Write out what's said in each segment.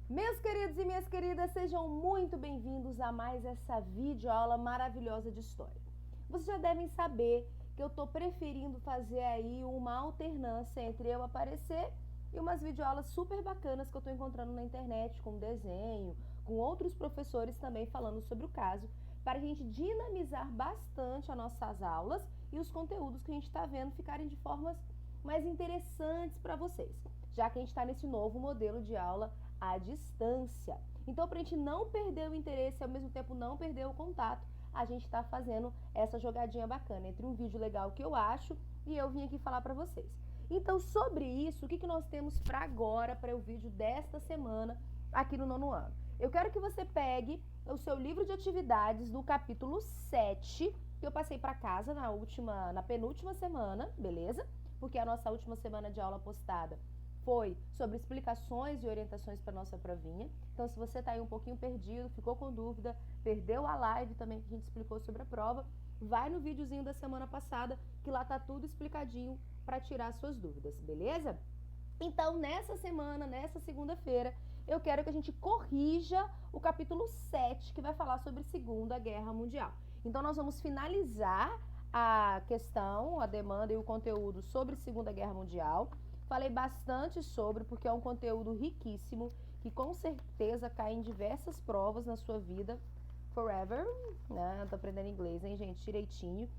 Meus queridos e minhas queridas, sejam muito bem-vindos a mais essa videoaula maravilhosa de história. Vocês já devem saber que eu estou preferindo fazer aí uma alternância entre eu aparecer e umas videoaulas super bacanas que eu estou encontrando na internet, com desenho, com outros professores também falando sobre o caso, para a gente dinamizar bastante as nossas aulas e os conteúdos que a gente está vendo ficarem de formas mais interessantes para vocês, já que a gente está nesse novo modelo de aula à distância. Então, para a gente não perder o interesse e ao mesmo tempo não perder o contato, a gente está fazendo essa jogadinha bacana entre um vídeo legal que eu acho e eu vim aqui falar para vocês. Então, sobre isso, o que nós temos para agora, para o vídeo desta semana aqui no nono ano? Eu quero que você pegue o seu livro de atividades do capítulo 7, que eu passei para casa na penúltima semana, beleza? Porque a nossa última semana de aula postada foi sobre explicações e orientações para nossa provinha. Então, se você está aí um pouquinho perdido, ficou com dúvida, perdeu a live também que a gente explicou sobre a prova, vai no videozinho da semana passada, que lá tá tudo explicadinho para tirar suas dúvidas, beleza? Então, nessa semana, nessa segunda-feira, eu quero que a gente corrija o capítulo 7, que vai falar sobre Segunda Guerra Mundial. Então, nós vamos finalizar a questão, a demanda e o conteúdo sobre Segunda Guerra Mundial. Falei bastante sobre, porque é um conteúdo riquíssimo, que com certeza cai em diversas provas na sua vida, forever, né? Tô aprendendo inglês, hein, gente? Direitinho.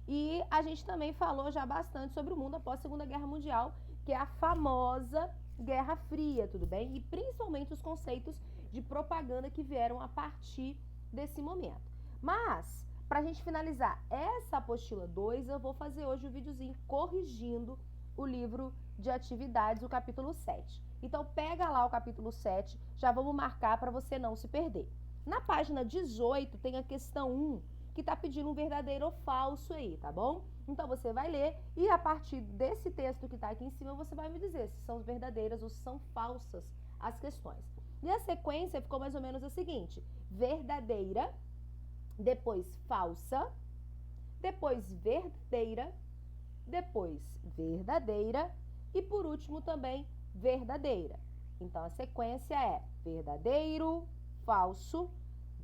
E a gente também falou já bastante sobre o mundo após a Segunda Guerra Mundial, que é a famosa Guerra Fria, tudo bem? E principalmente os conceitos de propaganda que vieram a partir desse momento. Mas, para a gente finalizar essa apostila 2, eu vou fazer hoje o videozinho corrigindo o livro de atividades, o capítulo 7. Então, pega lá o capítulo 7, já vamos marcar para você não se perder. Na página 18 tem a questão 1, que está pedindo um verdadeiro ou falso aí, tá bom? Então, você vai ler e a partir desse texto que está aqui em cima, você vai me dizer se são verdadeiras ou se são falsas as questões. E a sequência ficou mais ou menos a seguinte: verdadeira, depois falsa, depois verdadeira, depois verdadeira e por último também verdadeira. Então a sequência é verdadeiro, falso,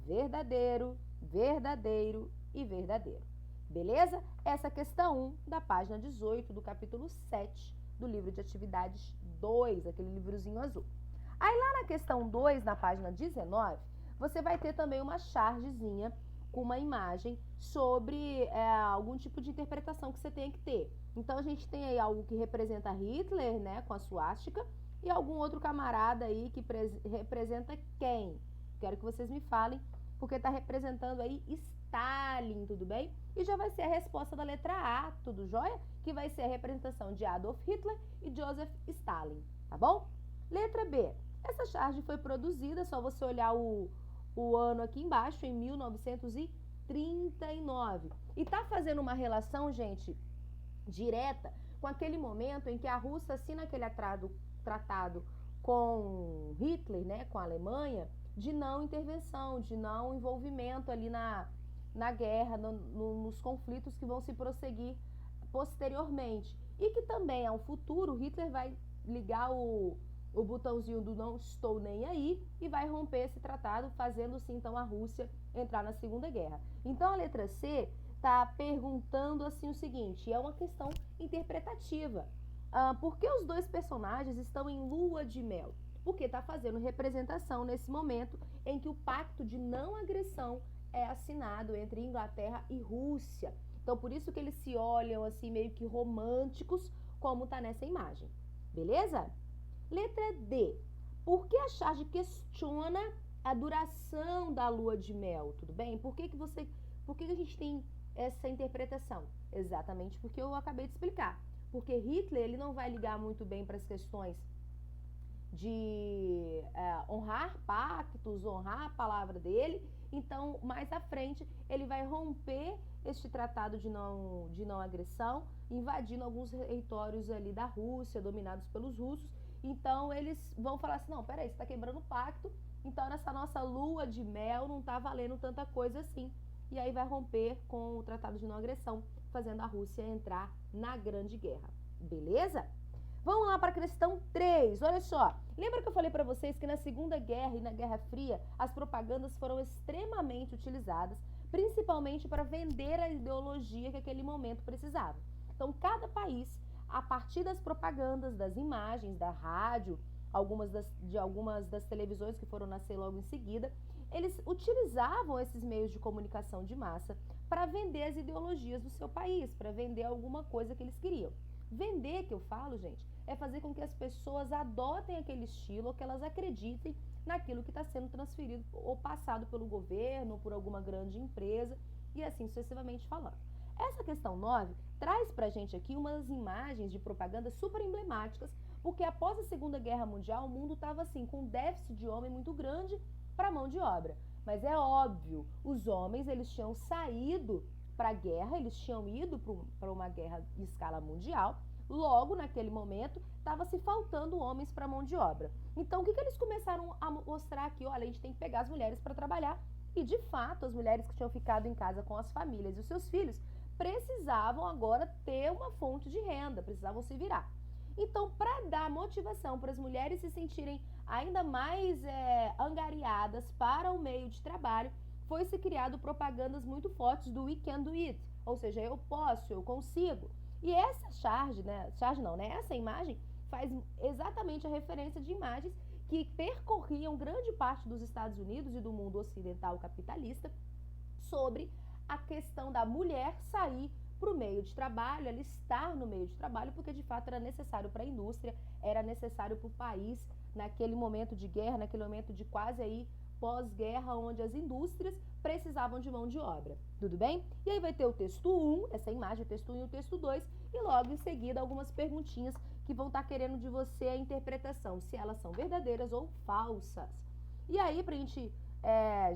verdadeiro, verdadeiro e verdadeiro. Beleza? Essa é a questão 1 da página 18 do capítulo 7 do livro de atividades 2, aquele livrozinho azul. Aí lá na questão 2, na página 19, você vai ter também uma chargezinha com uma imagem sobre algum tipo de interpretação que você tem que ter. Então, a gente tem aí algo que representa Hitler, né, com a suástica, e algum outro camarada aí que representa quem? Quero que vocês me falem, porque está representando aí Stalin, tudo bem? E já vai ser a resposta da letra A, tudo jóia? Que vai ser a representação de Adolf Hitler e Joseph Stalin, tá bom? Letra B. Essa charge foi produzida, só você olhar o ano aqui embaixo, em 1939. E tá fazendo uma relação, gente, direta com aquele momento em que a Rússia assina aquele tratado com Hitler, né, com a Alemanha, de não intervenção, de não envolvimento ali na guerra, nos conflitos que vão se prosseguir posteriormente. E que também, ao futuro, Hitler vai ligar o botãozinho do não estou nem aí e vai romper esse tratado, fazendo-se então a Rússia entrar na Segunda Guerra. Então a letra C está perguntando assim o seguinte, é uma questão interpretativa. Por que os dois personagens estão em lua de mel? Porque está fazendo representação nesse momento em que o pacto de não agressão é assinado entre Inglaterra e Rússia. Então por isso que eles se olham assim meio que românticos, como está nessa imagem. Beleza? Letra D. Por que a charge questiona a duração da lua de mel? Tudo bem? Por que a gente tem essa interpretação? Exatamente porque eu acabei de explicar. Porque Hitler ele não vai ligar muito bem para as questões de honrar pactos, honrar a palavra dele. Então, mais à frente, ele vai romper este tratado de não agressão, invadindo alguns territórios ali da Rússia, dominados pelos russos. Então, eles vão falar assim, não, peraí, você está quebrando o pacto, então nessa nossa lua de mel não está valendo tanta coisa assim. E aí vai romper com o tratado de não agressão, fazendo a Rússia entrar na Grande Guerra. Beleza? Vamos lá para a questão 3, olha só. Lembra que eu falei para vocês que na Segunda Guerra e na Guerra Fria, as propagandas foram extremamente utilizadas, principalmente para vender a ideologia que aquele momento precisava. Então, cada país, a partir das propagandas, das imagens, da rádio, algumas das televisões que foram nascer logo em seguida, eles utilizavam esses meios de comunicação de massa para vender as ideologias do seu país, para vender alguma coisa que eles queriam. Vender, que eu falo, gente, é fazer com que as pessoas adotem aquele estilo ou que elas acreditem naquilo que está sendo transferido ou passado pelo governo, por alguma grande empresa e assim sucessivamente falando. Essa questão 9 traz pra gente aqui umas imagens de propaganda super emblemáticas, porque após a Segunda Guerra Mundial o mundo estava assim, com um déficit de homem muito grande para a mão de obra. Mas é óbvio, os homens eles tinham saído para a guerra, eles tinham ido para uma guerra em escala mundial. Logo, naquele momento, estava se faltando homens para a mão de obra. Então, o que eles começaram a mostrar aqui? Olha, a gente tem que pegar as mulheres para trabalhar. E, de fato, as mulheres que tinham ficado em casa com as famílias e os seus filhos precisavam agora ter uma fonte de renda, precisavam se virar. Então, para dar motivação para as mulheres se sentirem ainda mais angariadas para o meio de trabalho, foi-se criado propagandas muito fortes do We Can Do It, ou seja, eu posso, eu consigo. E essa essa imagem faz exatamente a referência de imagens que percorriam grande parte dos Estados Unidos e do mundo ocidental capitalista sobre a questão da mulher sair para o meio de trabalho, ela estar no meio de trabalho, porque de fato era necessário para a indústria, era necessário para o país, naquele momento de guerra, naquele momento de quase aí pós-guerra, onde as indústrias precisavam de mão de obra, tudo bem? E aí vai ter o texto 1, essa imagem, o texto 1 e o texto 2, e logo em seguida algumas perguntinhas que vão estar querendo de você a interpretação, se elas são verdadeiras ou falsas. E aí, pra gente,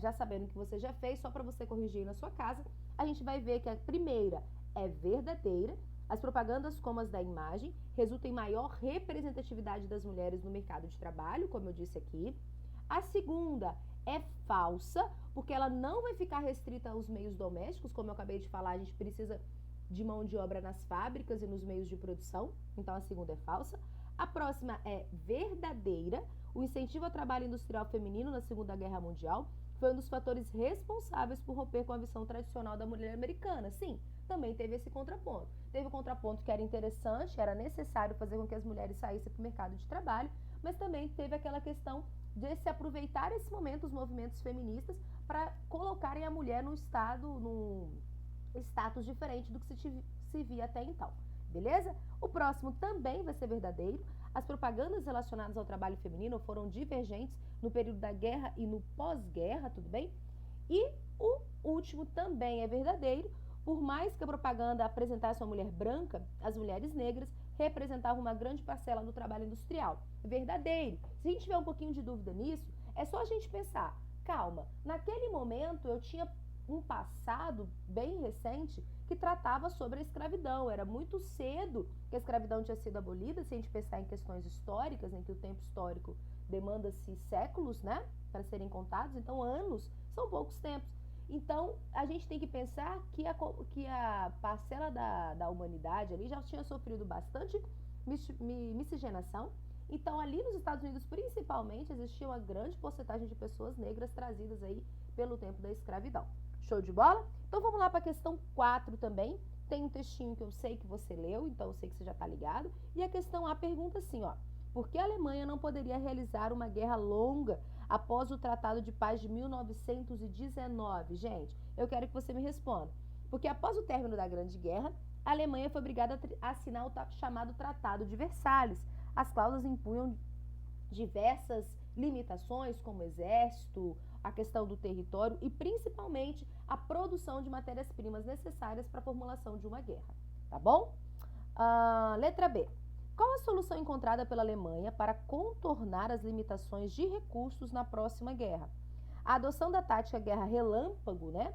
já sabendo que você já fez, só para você corrigir aí na sua casa, a gente vai ver que a primeira é verdadeira. As propagandas como as da imagem resultam em maior representatividade das mulheres no mercado de trabalho, como eu disse aqui. A segunda é falsa, porque ela não vai ficar restrita aos meios domésticos, como eu acabei de falar, a gente precisa de mão de obra nas fábricas e nos meios de produção, então a segunda é falsa. A próxima é verdadeira. O incentivo ao trabalho industrial feminino na Segunda Guerra Mundial foi um dos fatores responsáveis por romper com a visão tradicional da mulher americana. Sim, também teve esse contraponto. Teve o contraponto que era interessante, era necessário fazer com que as mulheres saíssem para o mercado de trabalho, mas também teve aquela questão de se aproveitar esse momento, os movimentos feministas, para colocarem a mulher num status diferente do que se via até então. Beleza? O próximo também vai ser verdadeiro. As propagandas relacionadas ao trabalho feminino foram divergentes no período da guerra e no pós-guerra, tudo bem? E o último também é verdadeiro. Por mais que a propaganda apresentasse uma mulher branca, as mulheres negras representavam uma grande parcela do trabalho industrial. Verdadeiro. Se a gente tiver um pouquinho de dúvida nisso, é só a gente pensar, calma, naquele momento eu tinha um passado bem recente que tratava sobre a escravidão. Era muito cedo que a escravidão tinha sido abolida, se a gente pensar em questões históricas, em que o tempo histórico demanda-se séculos, né, para serem contados, então anos são poucos tempos. Então, a gente tem que pensar que a parcela da humanidade ali já tinha sofrido bastante miscigenação. Então, ali nos Estados Unidos, principalmente, existia uma grande porcentagem de pessoas negras trazidas aí pelo tempo da escravidão. Show de bola? Então, vamos lá para a questão 4 também. Tem um textinho que eu sei que você leu, então eu sei que você já está ligado. E a questão A pergunta assim, ó. Por que a Alemanha não poderia realizar uma guerra longa após o Tratado de Paz de 1919? Gente, eu quero que você me responda. Porque após o término da Grande Guerra, a Alemanha foi obrigada a assinar o chamado Tratado de Versalhes. As cláusulas impunham diversas limitações, como exército, a questão do território e principalmente a produção de matérias-primas necessárias para a formulação de uma guerra. Tá bom? Letra B. Qual a solução encontrada pela Alemanha para contornar as limitações de recursos na próxima guerra? A adoção da tática guerra relâmpago, né,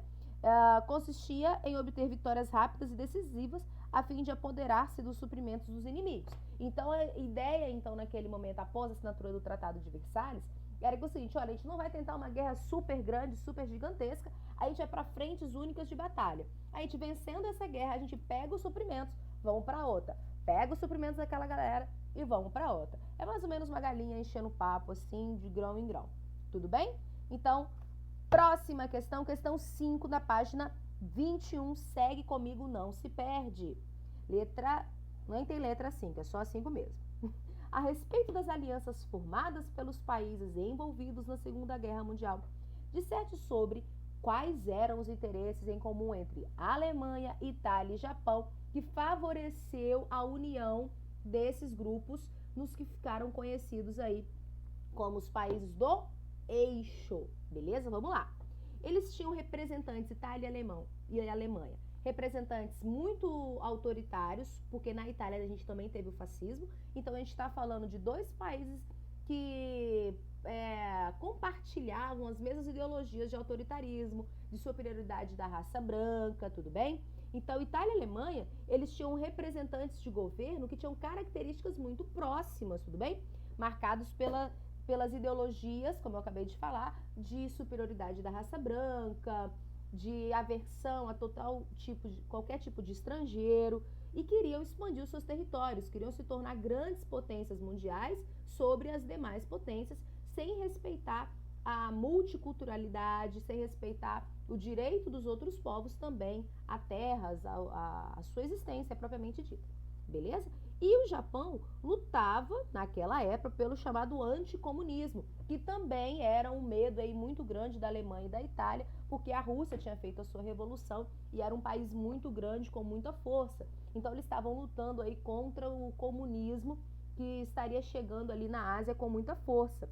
consistia em obter vitórias rápidas e decisivas a fim de apoderar-se dos suprimentos dos inimigos. Então, a ideia, então, naquele momento, após a assinatura do Tratado de Versalhes, era que o seguinte, olha, a gente não vai tentar uma guerra super grande, super gigantesca, a gente vai para frentes únicas de batalha. A gente vencendo essa guerra, a gente pega os suprimentos, vamos para outra. Pega os suprimentos daquela galera, e vamos para outra. É mais ou menos uma galinha enchendo papo, assim, de grão em grão. Tudo bem? Então, próxima questão, questão 5 da página 21. Segue comigo, não se perde. Não tem letra 5, é só a 5 mesmo. A respeito das alianças formadas pelos países envolvidos na Segunda Guerra Mundial, disserte sobre quais eram os interesses em comum entre Alemanha, Itália e Japão que favoreceu a união desses grupos nos que ficaram conhecidos aí como os países do eixo, beleza? Vamos lá. Eles tinham representantes, Itália e Alemanha, representantes muito autoritários, porque na Itália a gente também teve o fascismo, então a gente está falando de dois países que compartilhavam as mesmas ideologias de autoritarismo, de superioridade da raça branca, tudo bem? Então, Itália e Alemanha, eles tinham representantes de governo que tinham características muito próximas, tudo bem? Marcados pelas ideologias, como eu acabei de falar, de superioridade da raça branca, de aversão a qualquer tipo de estrangeiro, e queriam expandir os seus territórios, queriam se tornar grandes potências mundiais sobre as demais potências, sem respeitar a multiculturalidade, sem respeitar o direito dos outros povos também a terras, a sua existência propriamente dita, beleza? E o Japão lutava, naquela época, pelo chamado anticomunismo, que também era um medo aí muito grande da Alemanha e da Itália, porque a Rússia tinha feito a sua revolução e era um país muito grande, com muita força. Então, eles estavam lutando aí contra o comunismo que estaria chegando ali na Ásia com muita força.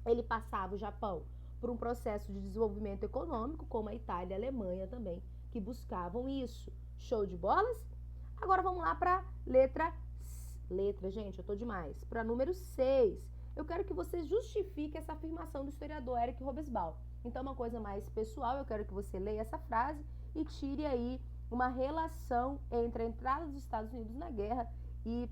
Ele passava o Japão por um processo de desenvolvimento econômico, como a Itália e a Alemanha também, que buscavam isso. Show de bolas? Agora vamos lá para letra, gente, eu tô demais. Para número 6. Eu quero que você justifique essa afirmação do historiador Eric Hobsbawm. Então, uma coisa mais pessoal, eu quero que você leia essa frase e tire aí uma relação entre a entrada dos Estados Unidos na guerra e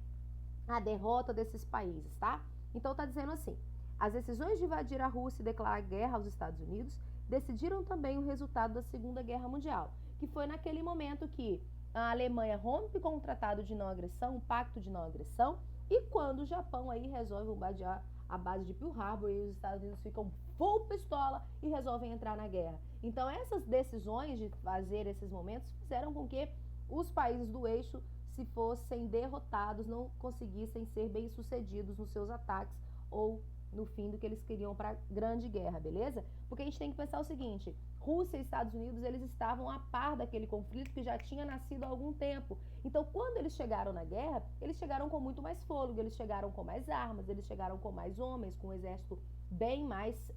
a derrota desses países, tá? Então, tá dizendo assim: as decisões de invadir a Rússia e declarar guerra aos Estados Unidos decidiram também o resultado da Segunda Guerra Mundial, que foi naquele momento que a Alemanha rompe com o Tratado de Não Agressão, o Pacto de Não Agressão, e quando o Japão aí resolve bombardear a base de Pearl Harbor e os Estados Unidos ficam full pistola e resolvem entrar na guerra. Então, essas decisões de fazer esses momentos fizeram com que os países do eixo, se fossem derrotados, não conseguissem ser bem-sucedidos nos seus ataques ou no fim do que eles queriam para a Grande Guerra, beleza? Porque a gente tem que pensar o seguinte: Rússia e Estados Unidos, eles estavam a par daquele conflito que já tinha nascido há algum tempo. Então, quando eles chegaram na guerra, eles chegaram com muito mais fôlego, eles chegaram com mais armas, eles chegaram com mais homens, com um exército bem mais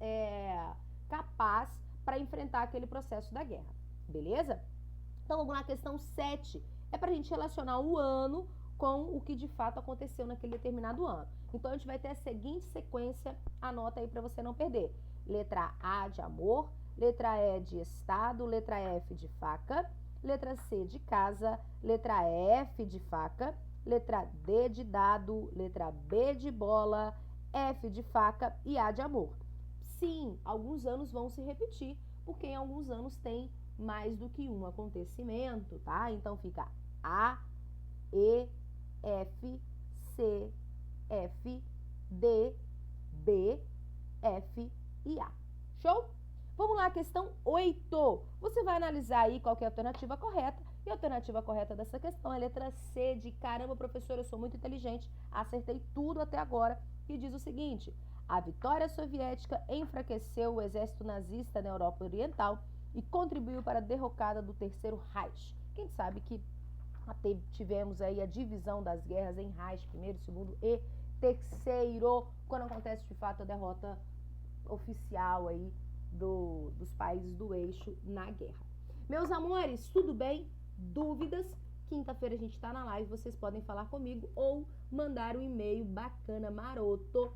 capaz para enfrentar aquele processo da guerra, beleza? Então, vamos lá, questão 7. É para a gente relacionar o ano com o que de fato aconteceu naquele determinado ano. Então, a gente vai ter a seguinte sequência, anota aí para você não perder. Letra A de amor, letra E de estado, letra F de faca, letra C de casa, letra F de faca, letra D de dado, letra B de bola, F de faca e A de amor. Sim, alguns anos vão se repetir, porque em alguns anos tem mais do que um acontecimento, tá? Então, fica A, E, F, C, F, D, B, F e A. Show? Vamos lá, questão 8. Você vai analisar aí qual que é a alternativa correta. E a alternativa correta dessa questão é a letra C de caramba, professor, eu sou muito inteligente, acertei tudo até agora. E diz o seguinte: a vitória soviética enfraqueceu o exército nazista na Europa Oriental e contribuiu para a derrocada do Terceiro Reich. Quem sabe que tivemos aí a divisão das guerras em Reich, primeiro, segundo e terceiro, quando acontece de fato a derrota oficial aí dos países do eixo na guerra. Meus amores, tudo bem? Dúvidas? Quinta-feira a gente está na live, vocês podem falar comigo ou mandar um e-mail bacana, maroto,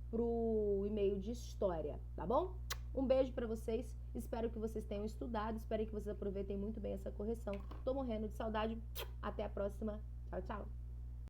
pro e-mail de história, tá bom? Um beijo para vocês, espero que vocês tenham estudado, espero que vocês aproveitem muito bem essa correção. Tô morrendo de saudade, até a próxima, tchau, tchau!